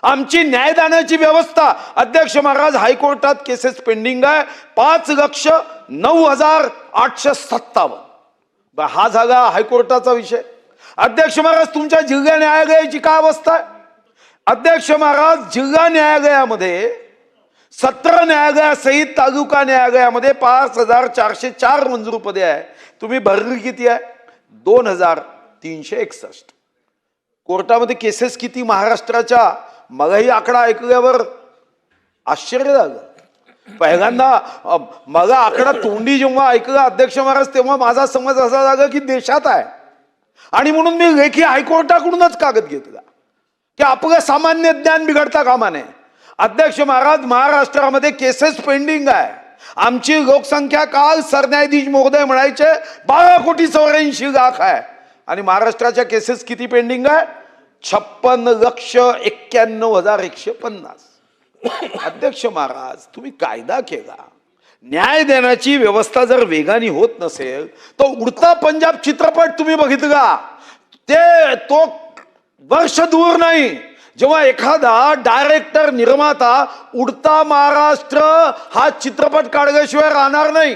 आमची न्यायदानाची व्यवस्था अध्यक्ष महाराज हायकोर्टात केसेस पेंडिंग आहे 5,09,857 हा झाला हायकोर्टाचा विषय। अध्यक्ष महाराज तुमच्या जिल्हा न्यायालयाची काय अवस्था आहे? अध्यक्ष महाराज जिल्हा न्यायालयामध्ये 17 न्यायालयासहित तालुका न्यायालयामध्ये 5,404 मंजूर पदे आहे। तुम्ही भरली किती आहे? 2,361। कोर्टामध्ये केसेस किती महाराष्ट्राच्या? मलाही आकडा ऐकल्यावर आश्चर्य झालं। पहिल्यांदा मला आकडा तोंडी जेव्हा ऐकला अध्यक्ष महाराज तेव्हा माझा समज असा झाला की देशात आहे आणि म्हणून मी लेखी हायकोर्टाकडूनच कागद घेतला की आपलं सामान्य ज्ञान बिघडता कामा नये। अध्यक्ष महाराज महाराष्ट्रामध्ये केसेस पेंडिंग आहे। आमची लोकसंख्या काल सरन्यायाधीश महोदय म्हणायचे 12,84,00,000 आहे आणि महाराष्ट्राच्या केसेस किती पेंडिंग आहे? 56,91,150। अध्यक्ष महाराज तुम्ही कायदा केला, न्याय देण्याची व्यवस्था जर वेगाने होत नसेल तर उडता पंजाब चित्रपट तुम्ही बघितला तो वर्ष दूर नाही जेव्हा एखादा डायरेक्टर निर्माता उडता महाराष्ट्र हा चित्रपट काढल्याशिवाय राहणार नाही।